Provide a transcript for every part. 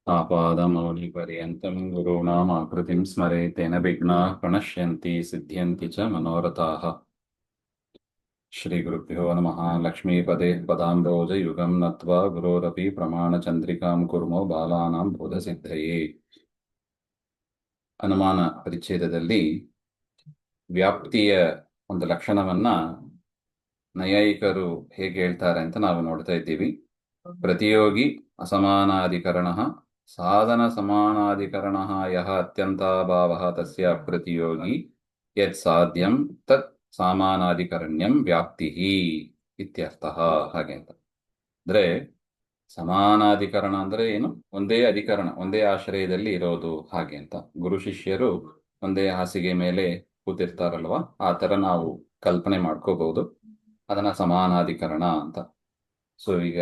आपादमौलिपर्यन्तं गुरूणाम् आकृतिं स्मरेत् तेन विघ्नाः प्रणश्यन्ति सिद्ध्यन्ति च मनोरथाः। श्रीगुरुभ्यो नमः। लक्ष्मीपदे पदाम्बोजयुगं नत्वा गुरोरपि प्रमाणचन्द्रिकां कुर्मो बालानां बोधसिद्धये। ಅನುಮಾನ ಪರಿಚ್ಛೇದದಲ್ಲಿ ವ್ಯಾಪ್ತಿಯ ಒಂದು ಲಕ್ಷಣವನ್ನ ನೈಯಾಯಿಕರು ಹೇಗೆ ಹೇಳ್ತಾರೆ ಅಂತ ನಾವು ನೋಡ್ತಾ ಇದ್ದೀವಿ. ಪ್ರತಿಯೋಗಿ ಅಸಮಾನಾಧಿಕರಣ ಸಾಧನ ಸಮಾನಾಧಿಕರಣ ಯಹ ಅತ್ಯಂತಾಭಾವ ತಸ್ಯ ಪ್ರತಿಯೋಗಿ ಯತ್ ಸಾಧ್ಯಂ ತತ್ ಸಮಾನಾಧಿಕರಣ್ಯಂ ವ್ಯಾಪ್ತಿ ಇತ್ಯರ್ಥಃ. ಹಾಗೆ ಅಂತ ಅಂದ್ರೆ ಸಮಾನಾಧಿಕರಣ ಅಂದ್ರೆ ಏನು? ಒಂದೇ ಅಧಿಕರಣ, ಒಂದೇ ಆಶ್ರಯದಲ್ಲಿ ಇರೋದು ಹಾಗೆ ಅಂತ. ಗುರು ಶಿಷ್ಯರು ಒಂದೇ ಹಾಸಿಗೆ ಮೇಲೆ ಕೂತಿರ್ತಾರಲ್ವಾ, ಆ ತರ ನಾವು ಕಲ್ಪನೆ ಮಾಡ್ಕೋಬಹುದು. ಅದನ್ನ ಸಮಾನಾಧಿಕರಣ ಅಂತ. ಸೊ ಈಗ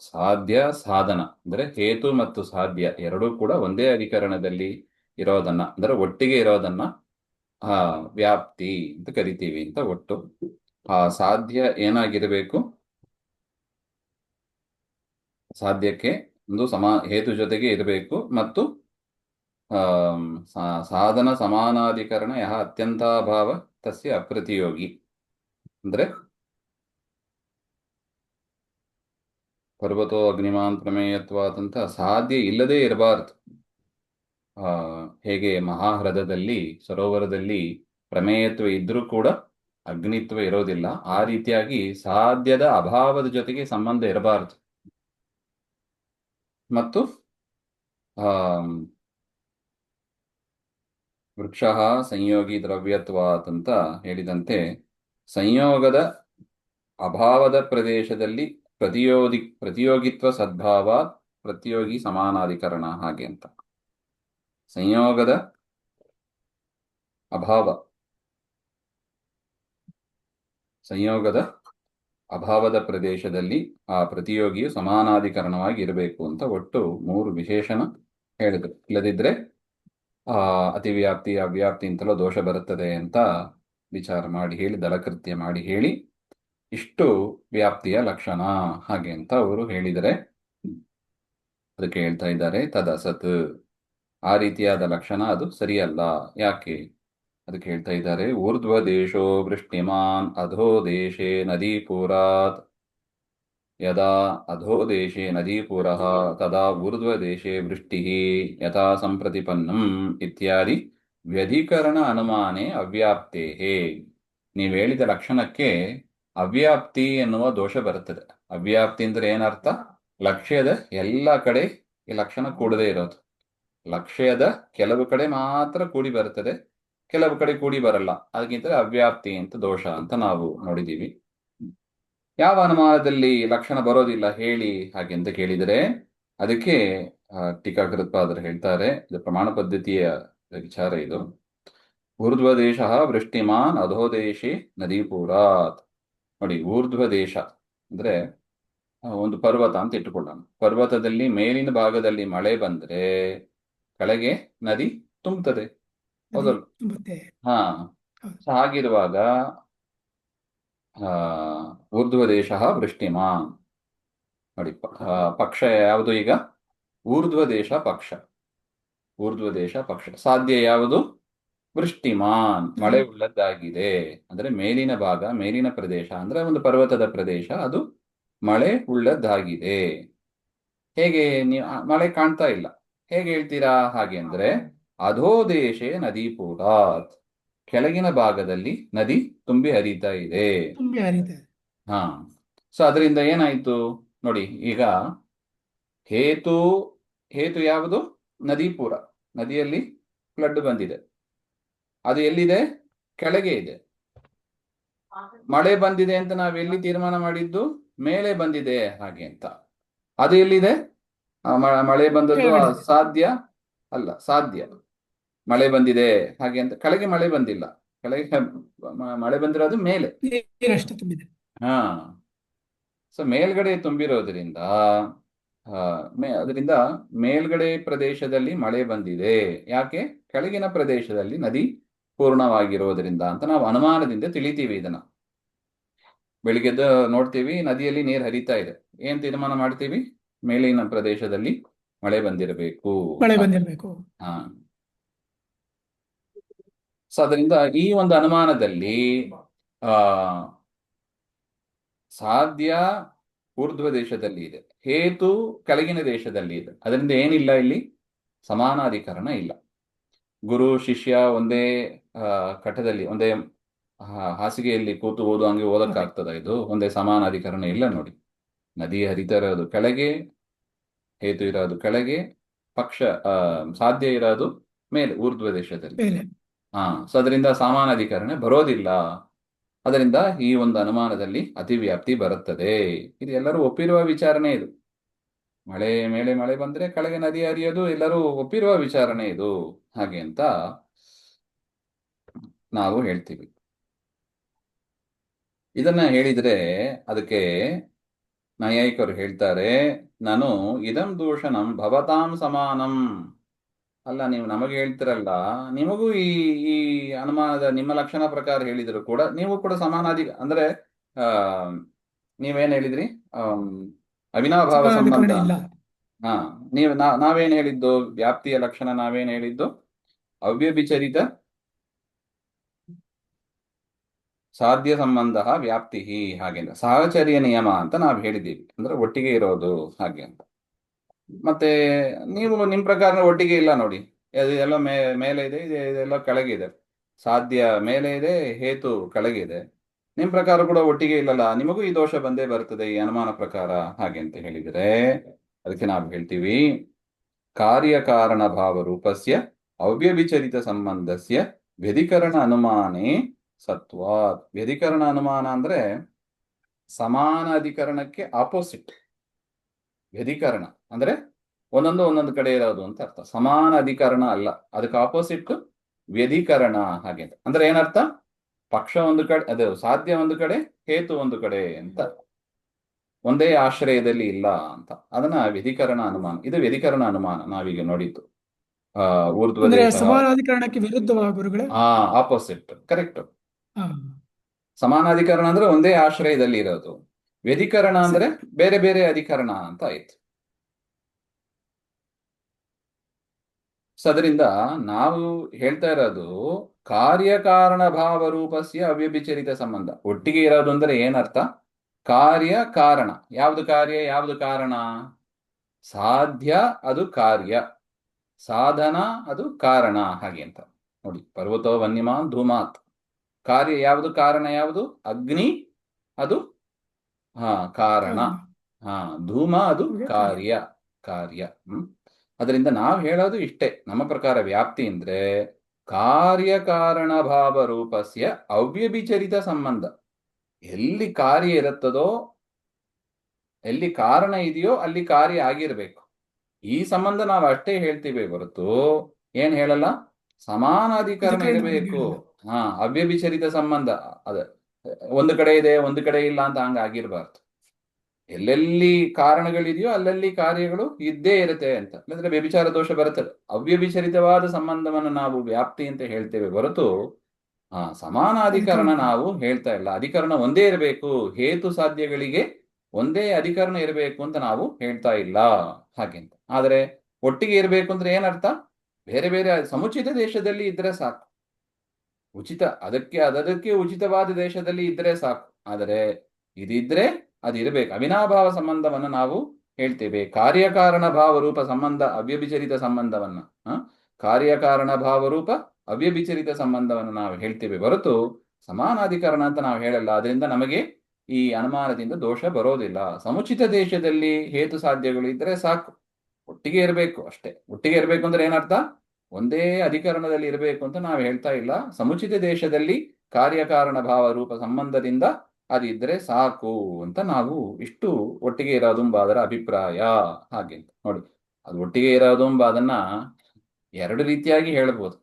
ಸಾಧ್ಯ ಸಾಧನ ಅಂದ್ರೆ ಹೇತು ಮತ್ತು ಸಾಧ್ಯ ಎರಡೂ ಕೂಡ ಒಂದೇ ಅಧಿಕರಣದಲ್ಲಿ ಇರೋದನ್ನ ಅಂದ್ರೆ ಒಟ್ಟಿಗೆ ಇರೋದನ್ನ ವ್ಯಾಪ್ತಿ ಅಂತ ಕರಿತೀವಿ ಅಂತ. ಒಟ್ಟು ಆ ಸಾಧ್ಯ ಏನಾಗಿರಬೇಕು? ಸಾಧ್ಯಕ್ಕೆ ಒಂದು ಹೇತು ಜೊತೆಗೆ ಇರಬೇಕು ಮತ್ತು ಸಾಧನ ಸಮಾನಾಧಿಕರಣ ಯಹ ಅತ್ಯಂತಾಭಾವ ತಸ್ಯ ಅಪ್ರತಿಯೋಗಿ ಅಂದ್ರೆ ಪರ್ವತೋ ಅಗ್ನಿಮಾನ್ ಪ್ರಮೇಯತ್ವಾದಂತ ಸಾಧ್ಯ ಇಲ್ಲದೆ ಇರಬಾರದು. ಹೇಗೆ ಮಹಾಹ್ರದದಲ್ಲಿ ಸರೋವರದಲ್ಲಿ ಪ್ರಮೇಯತ್ವ ಇದ್ರೂ ಕೂಡ ಅಗ್ನಿತ್ವ ಇರೋದಿಲ್ಲ, ಆ ರೀತಿಯಾಗಿ ಸಾಧ್ಯದ ಅಭಾವದ ಜೊತೆಗೆ ಸಂಬಂಧ ಇರಬಾರದು. ಮತ್ತು ವೃಕ್ಷ ಸಂಯೋಗಿ ದ್ರವ್ಯತ್ವಾತ್ ಅಂತ ಹೇಳಿದಂತೆ ಸಂಯೋಗದ ಅಭಾವದ ಪ್ರದೇಶದಲ್ಲಿ ಪ್ರತಿಯೋಗಿತ್ವ ಸದ್ಭಾವ ಪ್ರತಿಯೋಗಿ ಸಮಾನಾಧಿಕರಣ ಹಾಗೆ ಅಂತ. ಸಂಯೋಗದ ಅಭಾವದ ಪ್ರದೇಶದಲ್ಲಿ ಆ ಪ್ರತಿಯೋಗಿಯು ಸಮಾನಾಧಿಕರಣವಾಗಿ ಇರಬೇಕು ಅಂತ ಒಟ್ಟು 3 ವಿಶೇಷಣ ಹೇಳಿದ್ರು. ಇಲ್ಲದಿದ್ರೆ ಅತಿವ್ಯಾಪ್ತಿ ಅವ್ಯಾಪ್ತಿ ಅಂತಲೋ ದೋಷ ಬರುತ್ತದೆ ಅಂತ ವಿಚಾರ ಮಾಡಿ ಹೇಳಿ, ದಳಕೃತ್ಯ ಮಾಡಿ ಹೇಳಿ ಇಷ್ಟು ವ್ಯಾಪ್ತಿಯ ಲಕ್ಷಣ ಹಾಗೆ ಅಂತ ಅವರು ಹೇಳಿದರೆ, ಅದಕ್ಕೆ ಹೇಳ್ತಾ ಇದ್ದಾರೆ ತದಸತ್, ಆ ರೀತಿಯಾದ ಲಕ್ಷಣ ಅದು ಸರಿಯಲ್ಲ. ಯಾಕೆ? ಅದಕ್ಕೆ ಹೇಳ್ತಾ ಇದ್ದಾರೆ ಊರ್ಧ್ವ ದೇಶೋ ವೃಷ್ಟಿಮಾನ್ ಅಧೋ ದೇಶೇ ನದೀಪೂರಾತ್ ಯದಾ ಅಧೋ ದೇಶೇ ನದೀಪುರಃ ತದಾ ಊರ್ಧ್ವ ದೇಶೇ ವೃಷ್ಟಿಃ ಯಥಾ ಸಂಪ್ರತಿಪನ್ನಂ ಇತ್ಯಾದಿ ವ್ಯಧಿಕರಣ ಅನುಮಾನೆ ಅವ್ಯಾಪ್ತೇಃ. ನೀವು ಹೇಳಿದ ಲಕ್ಷಣಕ್ಕೆ ಅವ್ಯಾಪ್ತಿ ಎನ್ನುವ ದೋಷ ಬರುತ್ತದೆ. ಅವ್ಯಾಪ್ತಿ ಅಂದ್ರೆ ಏನರ್ಥ? ಲಕ್ಷ್ಯದ ಎಲ್ಲ ಕಡೆ ಈ ಲಕ್ಷಣ ಕೂಡದೇ ಇರೋದು. ಲಕ್ಷ್ಯದ ಕೆಲವು ಕಡೆ ಮಾತ್ರ ಕೂಡಿ ಬರುತ್ತದೆ, ಕೆಲವು ಕಡೆ ಕೂಡಿ ಬರಲ್ಲ. ಅದಕ್ಕಿಂತ ಅವ್ಯಾಪ್ತಿ ಅಂತ ದೋಷ ಅಂತ ನಾವು ನೋಡಿದ್ದೀವಿ. ಯಾವ ಅನುಮಾನದಲ್ಲಿ ಲಕ್ಷಣ ಬರೋದಿಲ್ಲ ಹೇಳಿ ಹಾಗೆ ಅಂತ ಕೇಳಿದರೆ, ಅದಕ್ಕೆ ಟೀಕಾಕೃತ್ಪಾದರು ಹೇಳ್ತಾರೆ, ಇದು ಪ್ರಮಾಣ ಪದ್ಧತಿಯ ವಿಚಾರ. ಇದು ಊರ್ಧ್ವ ದೇಶ ವೃಷ್ಟಿಮಾನ್ ಅಧೋ ದೇಶಿ ನದೀಪೂರಾತ್. ನೋಡಿ, ಊರ್ಧ್ವ ದೇಶ ಅಂದ್ರೆ ಒಂದು ಪರ್ವತ ಅಂತ ಇಟ್ಟುಕೊಳ್ಳೋಣ. ಪರ್ವತದಲ್ಲಿ ಮೇಲಿನ ಭಾಗದಲ್ಲಿ ಮಳೆ ಬಂದ್ರೆ ಕೆಳಗೆ ನದಿ ತುಂಬುತ್ತದೆ, ಹೌದಲ್ಲ? ಹಾ, ಹಾಗಿರುವಾಗ ಊರ್ಧ್ವ ದೇಶ ವೃಷ್ಟಿಮಾನ್. ನೋಡಿ, ಪಕ್ಷ ಯಾವುದು ಈಗ? ಊರ್ಧ್ವ ದೇಶ ಪಕ್ಷ. ಊರ್ಧ್ವ ದೇಶ ಪಕ್ಷ. ಸಾಧ್ಯ ಯಾವುದು? ವೃಷ್ಟಿಮಾನ್, ಮಳೆ ಉಳ್ಳದ್ದಾಗಿದೆ. ಅಂದ್ರೆ ಮೇಲಿನ ಭಾಗ, ಮೇಲಿನ ಪ್ರದೇಶ ಅಂದ್ರೆ ಒಂದು ಪರ್ವತದ ಪ್ರದೇಶ, ಅದು ಮಳೆ ಉಳ್ಳದ್ದಾಗಿದೆ. ಹೇಗೆ? ನೀವು ಮಳೆ ಕಾಣ್ತಾ ಇಲ್ಲ, ಹೇಗೆ ಹೇಳ್ತೀರಾ ಹಾಗೆ ಅಂದ್ರೆ ಅಧೋ ದೇಶೇ ನದೀಪೂರಾತ್, ಕೆಳಗಿನ ಭಾಗದಲ್ಲಿ ನದಿ ತುಂಬಿ ಹರಿತಾ ಇದೆ. ಹಾ, ಸೊ ಅದರಿಂದ ಏನಾಯ್ತು ನೋಡಿ. ಈಗ ಹೇತು ಯಾವುದು? ನದೀಪುರ, ನದಿಯಲ್ಲಿ ಫ್ಲಡ್ ಬಂದಿದೆ. ಅದು ಎಲ್ಲಿದೆ? ಕೆಳಗೆ ಇದೆ. ಮಳೆ ಬಂದಿದೆ ಅಂತ ನಾವೆಲ್ಲಿ ತೀರ್ಮಾನ ಮಾಡಿದ್ದು? ಮೇಲೆ ಬಂದಿದೆ ಹಾಗೆ ಅಂತ. ಅದು ಎಲ್ಲಿದೆ? ಮಳೆ ಬಂದದ್ದು ಸಾಧ್ಯ ಅಲ್ಲ, ಸಾಧ್ಯ ಮಳೆ ಬಂದಿದೆ ಹಾಗೆ ಅಂತ. ಕೆಳಗೆ ಮಳೆ ಬಂದಿಲ್ಲ, ಕೆಳಗೆ ಮಳೆ ಬಂದಿರೋದು ಮೇಲೆ. ಹಾ, ಸೊ ಮೇಲ್ಗಡೆ ತುಂಬಿರೋದ್ರಿಂದ ಅದರಿಂದ ಮೇಲ್ಗಡೆ ಪ್ರದೇಶದಲ್ಲಿ ಮಳೆ ಬಂದಿದೆ. ಯಾಕೆ? ಕೆಳಗಿನ ಪ್ರದೇಶದಲ್ಲಿ ನದಿ ಪೂರ್ಣವಾಗಿರೋದ್ರಿಂದ ಅಂತ ನಾವು ಅನುಮಾನದಿಂದ ತಿಳಿತೀವಿ. ಇದನ್ನ ಬೆಳಿಗ್ಗೆದ್ದು ನೋಡ್ತೀವಿ, ನದಿಯಲ್ಲಿ ನೀರು ಹರಿತಾ ಇದೆ. ಏನ್ ತೀರ್ಮಾನ ಮಾಡ್ತೀವಿ? ಮೇಲಿನ ಪ್ರದೇಶದಲ್ಲಿ ಮಳೆ ಬಂದಿರಬೇಕು. ಮಳೆ ಬಂದಿರಬೇಕು. ಹಾ. ಸೊ ಅದರಿಂದ ಈ ಒಂದು ಅನುಮಾನದಲ್ಲಿ ಆ ಸಾಧ್ಯ ಊರ್ಧ್ವ ದೇಶದಲ್ಲಿ ಇದೆ, ಹೇತು ಕೆಳಗಿನ ದೇಶದಲ್ಲಿ ಇದೆ. ಅದರಿಂದ ಏನಿಲ್ಲ ಇಲ್ಲಿ, ಸಮಾನಾಧಿಕರಣ ಇಲ್ಲ. ಗುರು ಶಿಷ್ಯ ಒಂದೇ ಕಟ್ಟದಲ್ಲಿ, ಒಂದೇ ಹಾಸಿಗೆಯಲ್ಲಿ ಕೂತು ಓದುವಂಗೆ ಓಕೆ. ಓದಕ್ಕಾಗ್ತದ? ಇದು ಒಂದೇ ಸಮಾನಾಧಿಕರಣ ಇಲ್ಲ ನೋಡಿ. ನದಿ ಹರಿತಾ ಇರೋದು ಕೆಳಗೆ, ಹೇತು ಇರೋದು ಕೆಳಗೆ, ಪಕ್ಷ ಸಾಧ್ಯ ಇರೋದು ಮೇಲೆ ಊರ್ಧ್ವ ದೇಶದಲ್ಲಿ. ಮೇಲೆ. ಹಾ. ಸೊ ಅದರಿಂದ ಸಮಾನಾಧಿಕರಣ ಬರೋದಿಲ್ಲ. ಅದರಿಂದ ಈ ಒಂದು ಅನುಮಾನದಲ್ಲಿ ಅತಿವ್ಯಾಪ್ತಿ ಬರುತ್ತದೆ. ಇದು ಎಲ್ಲರೂ ಒಪ್ಪಿರುವ ವಿಚಾರಣೆ ಇದು. ಮಳೆ ಮೇಲೆ ಮಳೆ ಬಂದ್ರೆ ಕೆಳಗೆ ನದಿ ಹರಿಯೋದು ಎಲ್ಲರೂ ಒಪ್ಪಿರುವ ವಿಚಾರಣೆ ಇದು. ಹಾಗೆ ಅಂತ ನಾವು ಹೇಳ್ತೀವಿ. ಇದನ್ನ ಹೇಳಿದ್ರೆ ಅದಕ್ಕೆ ನೈಯಾಯಿಕರು ಹೇಳ್ತಾರೆ, ನಾನು ಇದಂ ದೂಷಣಂ ಭವತಾಂ ಸಮಾನಂ. ಅಲ್ಲ, ನೀವು ನಮಗೆ ಹೇಳ್ತಿರಲ್ಲ, ನಿಮಗೂ ಈ ಈ ಅನುಮಾನದ ನಿಮ್ಮ ಲಕ್ಷಣ ಪ್ರಕಾರ ಹೇಳಿದ್ರು ಕೂಡ ನೀವು ಕೂಡ ಸಮಾನಾಧಿ ಅಂದ್ರೆ ಆ ನೀವೇನ್ ಹೇಳಿದ್ರಿ? ಆಮ್, ಅವಿನಾಭಾವ ಸಮಾನಾಧಿಕರಣ ಸಂಬಂಧ. ಇಲ್ಲ. ಹಾ. ನಾವೇನ್ ಹೇಳಿದ್ದು? ವ್ಯಾಪ್ತಿಯ ಲಕ್ಷಣ ನಾವೇನ್ ಹೇಳಿದ್ದು? ಅವ್ಯಭಿಚರಿತ ಸಾಧ್ಯ ಸಂಬಂಧ ವ್ಯಾಪ್ತಿ. ಹಾಗೆ ಸಹಚರ್ಯ ನಿಯಮ ಅಂತ ನಾವು ಹೇಳಿದ್ದೀವಿ, ಅಂದ್ರೆ ಒಟ್ಟಿಗೆ ಇರೋದು ಹಾಗೆ ಅಂತ. ಮತ್ತೆ ನೀವು ನಿಮ್ ಪ್ರಕಾರ ಒಟ್ಟಿಗೆ ಇಲ್ಲ ನೋಡಿ. ಅದು ಎಲ್ಲ ಮೇಲೆ ಇದೆ, ಇದೆಲ್ಲ ಕೆಳಗೆ ಇದೆ. ಸಾಧ್ಯ ಮೇಲೆ ಇದೆ, ಹೇತು ಕೆಳಗೆ ಇದೆ. ನಿಮ್ ಪ್ರಕಾರ ಕೂಡ ಒಟ್ಟಿಗೆ ಇಲ್ಲಲ್ಲ, ನಿಮಗೂ ಈ ದೋಷ ಬಂದೇ ಬರ್ತದೆ ಈ ಅನುಮಾನ ಪ್ರಕಾರ ಹಾಗೆ ಅಂತ ಹೇಳಿದರೆ, ಅದಕ್ಕೆ ನಾವು ಹೇಳ್ತೀವಿ, ಕಾರ್ಯಕಾರಣ ಭಾವ ರೂಪಸ್ಯ ಅವ್ಯಭಿಚರಿತ ಸಂಬಂಧಸ್ಯ ವ್ಯಧಿಕರಣ ಅನುಮಾನೇ ಸತ್ವಾತ್. ವ್ಯಧಿಕರಣ ಅನುಮಾನ ಅಂದ್ರೆ ಸಮಾನ ಅಧಿಕರಣಕ್ಕೆ ಆಪೋಸಿಟ್. ವ್ಯಧಿಕರಣ ಅಂದ್ರೆ ಒಂದೊಂದು ಕಡೆ ಇರೋದು ಅಂತ ಅರ್ಥ. ಸಮಾನ ಅಧಿಕರಣ ಅಲ್ಲ, ಅದಕ್ಕೆ ಆಪೋಸಿಟ್ ವ್ಯಧಿಕರಣ. ಹಾಗೆ ಅಂದ್ರೆ ಏನರ್ಥ? ಪಕ್ಷ ಒಂದು ಕಡೆ, ಅದು ಸಾಧ್ಯ ಒಂದು ಕಡೆ, ಹೇತು ಒಂದು ಕಡೆ ಅಂತ, ಒಂದೇ ಆಶ್ರಯದಲ್ಲಿ ಇಲ್ಲ ಅಂತ. ಅದನ್ನ ವ್ಯಧಿಕರಣ ಅನುಮಾನ. ಇದು ವ್ಯಧಿಕರಣ ಅನುಮಾನ ನಾವೀಗ ನೋಡಿದ್ದು. ಊರ್ಧ್ವ ಅಂದ್ರೆ ದೇಶ. ಸಮಾನಾಧಿಕರಣಕ್ಕೆ ವಿರುದ್ಧವಾ ಗುರುಗಳೇ? ಹಾ, ಆಪೋಸಿಟ್, ಕರೆಕ್ಟ್. ಹಾ. ಸಮಾನಾಧಿಕರಣ ಅಂದ್ರೆ ಒಂದೇ ಆಶ್ರಯದಲ್ಲಿ ಇರೋದು. ವ್ಯಧಿಕರಣ ಅಂದ್ರೆ ಸರಿ. ಬೇರೆ ಬೇರೆ ಅಧಿಕರಣ ಅಂತ ಆಯ್ತು. ಸೊ ಅದರಿಂದ ನಾವು ಹೇಳ್ತಾ ಇರೋದು ಕಾರ್ಯಕಾರಣ ಭಾವ ರೂಪಸ್ಯ ಅವ್ಯಭಿಚರಿತ ಸಂಬಂಧ. ಒಟ್ಟಿಗೆ ಇರೋದು ಅಂದ್ರೆ ಏನರ್ಥ? ಕಾರ್ಯ ಕಾರಣ. ಯಾವ್ದು ಕಾರ್ಯ ಯಾವ್ದು ಕಾರಣ? ಸಾಧ್ಯ ಅದು ಕಾರ್ಯ, ಸಾಧನ ಅದು ಕಾರಣ. ಹಾಗೆ ಅಂತ ನೋಡಿ. ಪರ್ವತೋ ವನ್ಯಮಾನ್ ಧೂಮಾತ್. ಕಾರ್ಯ ಯಾವುದು, ಕಾರಣ ಯಾವುದು? ಅಗ್ನಿ ಅದು ಕಾರಣ. ಕಾರಣ. ಹಾ. ಧೂಮ ಅದು ನಮಗೆ ಕಾರ್ಯ. ಕಾರ್ಯ. ಕಾರ್ಯ. ಅದರಿಂದ ನಾವು ಹೇಳೋದು ಇಷ್ಟೇ, ನಮ್ಮ ಪ್ರಕಾರ ವ್ಯಾಪ್ತಿ ಅಂದ್ರೆ ಕಾರ್ಯಕಾರಣ ಭಾವ ರೂಪಸ್ಯ ಅವ್ಯಭಿಚರಿತ ಸಂಬಂಧ. ಎಲ್ಲಿ ಕಾರ್ಯ ಇರುತ್ತದೋ, ಎಲ್ಲಿ ಕಾರಣ ಇದೆಯೋ ಅಲ್ಲಿ ಕಾರ್ಯ ಆಗಿರ್ಬೇಕು. ಈ ಸಂಬಂಧ ನಾವು ಅಷ್ಟೇ ಹೇಳ್ತೀವಿ ಹೊರತು ಏನ್ ಹೇಳಲ್ಲ ಸಮಾನಾಧಿಕರಣ ಅಧಿಕರಣದ ಬಗ್ಗೆ ಇರಬೇಕು. ಹೇಳಲ್ಲ. ಅವ್ಯಭಿಚರಿತ ಸಂಬಂಧ ಅದ ಒಂದು ಕಡೆ ಇದೆ ಒಂದು ಕಡೆ ಇಲ್ಲ ಅಂತ ಹಂಗ ಆಗಿರ್ಬಾರ್ದು. ಎಲ್ಲೆಲ್ಲಿ ಕಾರಣಗಳಿದೆಯೋ ಅಲ್ಲಲ್ಲಿ ಕಾರ್ಯಗಳು ಇದ್ದೇ ಇರುತ್ತೆ ಅಂತ. ಇಲ್ಲಂದ್ರೆ ವ್ಯಭಿಚಾರ ದೋಷ ಬರುತ್ತದೆ. ಅವ್ಯಭಿಚರಿತವಾದ ಸಂಬಂಧವನ್ನು ನಾವು ವ್ಯಾಪ್ತಿ ಅಂತ ಹೇಳ್ತೇವೆ ಹೊರತು ಸಮಾನಾಧಿಕರಣ ಅಧಿಕರಣ. ನಾವು ಹೇಳ್ತಾ ಇಲ್ಲ. ಅಧಿಕರಣ ಒಂದೇ ಇರಬೇಕು, ಹೇತು ಸಾಧ್ಯಗಳಿಗೆ ಒಂದೇ ಅಧಿಕರಣ ಇರಬೇಕು ಅಂತ ನಾವು ಹೇಳ್ತಾ ಇಲ್ಲ ಹಾಗೆಂತ. ಆದ್ರೆ ಒಟ್ಟಿಗೆ ಇರಬೇಕು ಅಂದ್ರೆ ಏನರ್ಥ? ಬೇರೆ ಬೇರೆ ಸಮುಚಿತ ದೇಶದಲ್ಲಿ ಇದ್ರೆ ಸಾಕು. ಉಚಿತ ಅದಕ್ಕೆ ಉಚಿತವಾದ ದೇಶದಲ್ಲಿ ಇದ್ರೆ ಸಾಕು. ಆದರೆ ಇದಿದ್ರೆ ಅದು ಇರಬೇಕು. ಅವಿನಾಭಾವ ಸಂಬಂಧವನ್ನು ನಾವು ಹೇಳ್ತೇವೆ. ಕಾರ್ಯಕಾರಣ ಭಾವ ರೂಪ ಸಂಬಂಧ ಅವ್ಯಭಿಚರಿತ ಸಂಬಂಧವನ್ನ, ಕಾರ್ಯಕಾರಣ ಭಾವ ರೂಪ ಅವ್ಯಭಿಚರಿತ ಸಂಬಂಧವನ್ನು ನಾವು ಹೇಳ್ತೇವೆ ಹೊರತು ಸಮಾನಾಧಿಕರಣ ಅಂತ ನಾವು ಹೇಳಲ್ಲ. ಅದರಿಂದ ನಮಗೆ ಈ ಅನುಮಾನದಿಂದ ದೋಷ ಬರೋದಿಲ್ಲ. ಸಮುಚಿತ ದೇಶದಲ್ಲಿ ಹೇತು ಸಾಧ್ಯಗಳು ಇದ್ರೆ ಸಾಕು, ಒಟ್ಟಿಗೆ ಇರಬೇಕು ಅಷ್ಟೇ. ಒಟ್ಟಿಗೆ ಇರಬೇಕು ಅಂದ್ರೆ ಏನರ್ಥ? ಒಂದೇ ಅಧಿಕರಣದಲ್ಲಿ ಇರಬೇಕು ಅಂತ ನಾವು ಹೇಳ್ತಾ ಇಲ್ಲ. ಸಮುಚಿತ ದೇಶದಲ್ಲಿ ಕಾರ್ಯಕಾರಣ ಭಾವ ರೂಪ ಸಂಬಂಧದಿಂದ ಅದಿದ್ರೆ ಸಾಕು ಅಂತ ನಾವು ಇಷ್ಟು ಒಟ್ಟಿಗೆ ಇರೋದುಂಬ ಅದರ ಅಭಿಪ್ರಾಯ ಹಾಗೆ ಅಂತ ನೋಡಿ. ಅದು ಒಟ್ಟಿಗೆ ಇರೋದುಂಬ ಅದನ್ನ ಎರಡು ರೀತಿಯಾಗಿ ಹೇಳ್ಬೋದು.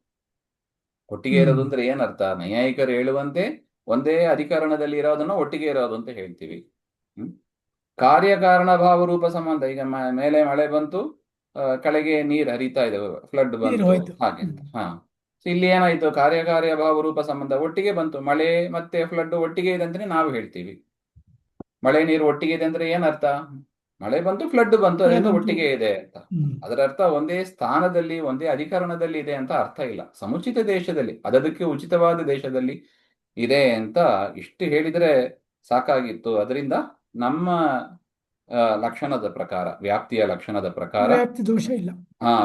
ಒಟ್ಟಿಗೆ ಇರೋದು ಅಂದ್ರೆ ಏನರ್ಥ? ನೈಯಾಯಿಕರು ಹೇಳುವಂತೆ ಒಂದೇ ಅಧಿಕರಣದಲ್ಲಿ ಇರೋದನ್ನ ಒಟ್ಟಿಗೆ ಇರೋದು ಅಂತ ಹೇಳ್ತೀವಿ. ಕಾರ್ಯಕಾರಣ ಭಾವ ರೂಪ ಸಂಬಂಧ, ಈಗ ಮೇಲೆ ಮಳೆ ಬಂತು, ಕೆಳಗೆ ನೀರು ಹರಿತಾ ಇದೆ, ಫ್ಲಡ್ ನೀರು ಬಂತು ಹೋಯ್ತು. ಹಾಗೆ. ಇಲ್ಲಿ ಏನಾಯ್ತು? ಕಾರ್ಯಕಾರ್ಯ ಭಾವ ರೂಪ ಸಂಬಂಧ ಒಟ್ಟಿಗೆ ಬಂತು. ಮಳೆ ಮತ್ತೆ ಫ್ಲಡ್ ಒಟ್ಟಿಗೆ ಇದೆ ಅಂದ್ರೆ ನಾವು ಹೇಳ್ತೀವಿ. ಮಳೆ ನೀರು ಒಟ್ಟಿಗೆ ಇದೆ ಅಂದ್ರೆ ಏನರ್ಥ? ಮಳೆ ಬಂತು, ಫ್ಲಡ್ ಬಂತು, ಮಳೆ ಅದರಿಂದ ಬಂತು. ಒಟ್ಟಿಗೆ ಇದೆ ಅಂತ. ಹ್ಮ್. ಅದರ ಅರ್ಥ ಒಂದೇ ಸ್ಥಾನದಲ್ಲಿ ಒಂದೇ ಅಧಿಕರಣದಲ್ಲಿ ಇದೆ ಅಂತ ಅರ್ಥ ಇಲ್ಲ. ಸಮುಚಿತ ದೇಶದಲ್ಲಿ, ಅದಕ್ಕೆ ಉಚಿತವಾದ ದೇಶದಲ್ಲಿ ಇದೆ ಅಂತ ಇಷ್ಟು ಹೇಳಿದ್ರೆ ಸಾಕಾಗಿತ್ತು. ಅದರಿಂದ ನಮ್ಮ ಲಕ್ಷಣದ ಪ್ರಕಾರ, ವ್ಯಾಪ್ತಿಯ ಲಕ್ಷಣದ ಪ್ರಕಾರ ವ್ಯಾಪ್ತಿ ದೋಷ ಇಲ್ಲ.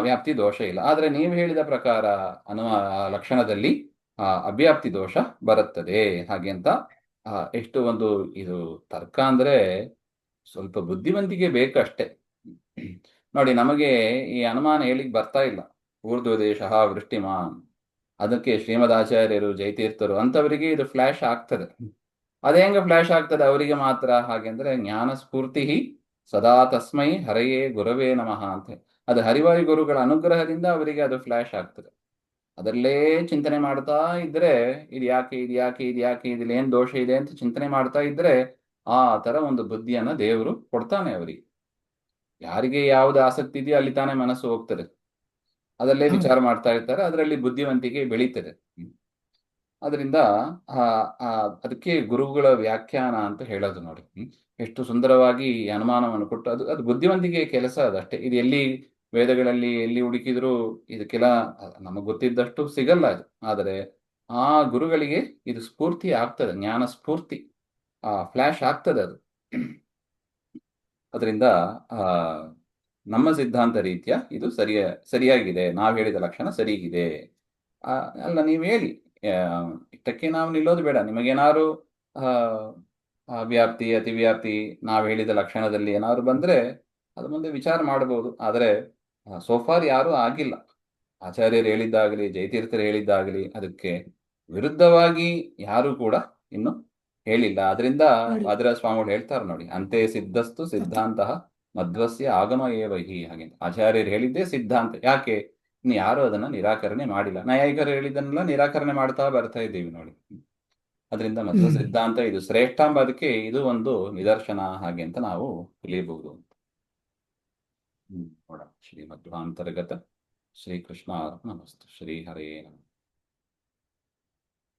ವ್ಯಾಪ್ತಿ ದೋಷ ಇಲ್ಲ. ಆದ್ರೆ ನೀವು ಹೇಳಿದ ಪ್ರಕಾರ ಲಕ್ಷಣದಲ್ಲಿ ಅವ್ಯಾಪ್ತಿ ದೋಷ ಬರುತ್ತದೆ. ಹಾಗೆ ಅಂತ ಎಷ್ಟು ಒಂದು ಇದು ತರ್ಕ ಅಂದ್ರೆ ಸ್ವಲ್ಪ ಬುದ್ಧಿವಂತಿಕೆ ಬೇಕಷ್ಟೇ. ನೋಡಿ, ನಮಗೆ ಈ ಅನುಮಾನ ಹೇಳಿಕ್ ಬರ್ತಾ ಇಲ್ಲ. ಊರ್ಧ್ವ ದೇಶ ವೃಷ್ಟಿಮಾನ್, ಅದಕ್ಕೆ ಶ್ರೀಮದಾಚಾರ್ಯರು, ಜಯತೀರ್ಥರು ಅಂತವರಿಗೆ ಇದು ಫ್ಲಾಶ್ ಆಗ್ತದೆ. ಅದೇ ಹೆಂಗ ಫ್ಲಾಶ್ ಆಗ್ತದೆ ಅವರಿಗೆ ಮಾತ್ರ? ಹಾಗೆಂದ್ರೆ ಜ್ಞಾನ ಸ್ಫೂರ್ತಿ ಸದಾ ತಸ್ಮೈ ಹರಯೇ ಗುರವೇ ನಮಃ ಅಂತ. ಅದು ಹರಿವಾಯು ಗುರುಗಳ ಅನುಗ್ರಹದಿಂದ ಅವರಿಗೆ ಅದು ಫ್ಲಾಶ್ ಆಗ್ತದೆ. ಅದರಲ್ಲೇ ಚಿಂತನೆ ಮಾಡ್ತಾ ಇದ್ರೆ, ಇದು ಯಾಕೆ, ಇದು ಯಾಕೆ, ಇದು ಯಾಕೆ, ಇದ್ರಲ್ಲಿ ಏನ್ ದೋಷ ಇದೆ ಅಂತ ಚಿಂತನೆ ಮಾಡ್ತಾ ಇದ್ರೆ ಆ ತರ ಒಂದು ಬುದ್ಧಿಯನ್ನ ದೇವರು ಕೊಡ್ತಾನೆ ಅವರಿಗೆ. ಯಾರಿಗೆ ಯಾವ್ದು ಆಸಕ್ತಿ ಇದೆಯೋ ಅಲ್ಲಿ ತಾನೇ ಮನಸ್ಸು ಹೋಗ್ತದೆ, ಅದರಲ್ಲೇ ಹೌದು. ವಿಚಾರ ಮಾಡ್ತಾ ಇರ್ತಾರೆ, ಅದರಲ್ಲಿ ಬುದ್ಧಿವಂತಿಕೆ ಬೆಳೀತದೆ. ಅದರಿಂದ ಅದಕ್ಕೆ ಗುರುಗಳ ವ್ಯಾಖ್ಯಾನ ಅಂತ ಹೇಳೋದು ನೋಡಿ. ಎಷ್ಟು ಸುಂದರವಾಗಿ ಈ ಅನುಮಾನವನ್ನು ಕೊಟ್ಟು, ಅದು ಬುದ್ಧಿವಂತಿಕೆಯ ಕೆಲಸ ಅದಷ್ಟೇ. ಇದು ಎಲ್ಲಿ ವೇದಗಳಲ್ಲಿ ಎಲ್ಲಿ ಹುಡುಕಿದ್ರು ಇದಕ್ಕೆಲ್ಲ ನಮಗೆ ಗೊತ್ತಿದ್ದಷ್ಟು ಸಿಗಲ್ಲ ಇದು. ಆದರೆ ಆ ಗುರುಗಳಿಗೆ ಇದು ಸ್ಫೂರ್ತಿ ಆಗ್ತದೆ, ಜ್ಞಾನ ಸ್ಫೂರ್ತಿ ಫ್ಲಾಶ್ ಆಗ್ತದೆ ಅದು. ಅದರಿಂದ ನಮ್ಮ ಸಿದ್ಧಾಂತ ರೀತಿಯ ಇದು ಸರಿಯಾಗಿದೆ, ನಾವು ಹೇಳಿದ ಲಕ್ಷಣ ಸರಿಗಿದೆ. ಅಲ್ಲ, ನೀವು ಹೇಳಿ, ಇಷ್ಟಕ್ಕೆ ನಾವು ನಿಲ್ಲೋದು ಬೇಡ. ನಿಮಗೇನಾದ್ರು ವ್ಯಾಪ್ತಿ ಅತಿವ್ಯಾಪ್ತಿ ನಾವು ಹೇಳಿದ ಲಕ್ಷಣದಲ್ಲಿ ಏನಾದ್ರು ಬಂದ್ರೆ ಅದು ಮುಂದೆ ವಿಚಾರ ಮಾಡಬಹುದು. ಆದರೆ ಸೋಫಾರ್ ಯಾರೂ ಆಗಿಲ್ಲ. ಆಚಾರ್ಯರು ಹೇಳಿದ್ದಾಗಲಿ, ಜಯತೀರ್ಥರು ಹೇಳಿದ್ದಾಗಲಿ ಅದಕ್ಕೆ ವಿರುದ್ಧವಾಗಿ ಯಾರು ಕೂಡ ಇನ್ನು ಹೇಳಿಲ್ಲ. ಅದರಿಂದ ವಾದಿರಾಜ ಸ್ವಾಮಿಗಳು ಹೇಳ್ತಾರೆ ನೋಡಿ, ಅಂತೆ ಸಿದ್ಧಸ್ತು ಸಿದ್ಧಾಂತ ಮಧ್ವಸ್ಯ ಆಗಮ ಏವಹಿ. ಹಾಗೆ ಆಚಾರ್ಯರು ಹೇಳಿದ್ದೇ ಸಿದ್ಧಾಂತ. ಯಾಕೆ? ಇನ್ನು ಯಾರು ಅದನ್ನ ನಿರಾಕರಣೆ ಮಾಡಿಲ್ಲ. ನೈಯಾಯಿಕರು ಹೇಳಿದ್ದನ್ನೆಲ್ಲ ನಿರಾಕರಣೆ ಮಾಡ್ತಾ ಬರ್ತಾ ಇದ್ದೀವಿ ನೋಡಿ. ಅದರಿಂದ ಮಧ್ವ ಸಿದ್ಧಾಂತ ಇದು ಶ್ರೇಷ್ಠ ಎಂಬುದಕ್ಕೆ ಇದು ಒಂದು ನಿದರ್ಶನ, ಹಾಗೆ ಅಂತ ನಾವು ತಿಳಿಯಬಹುದು. ನೋಡ, ಶ್ರೀ ಮಧ್ವಾಂತರ್ಗತ ಶ್ರೀಕೃಷ್ಣ ನಮಸ್ತು. ಶ್ರೀ ಹರೇ ನಮಃ.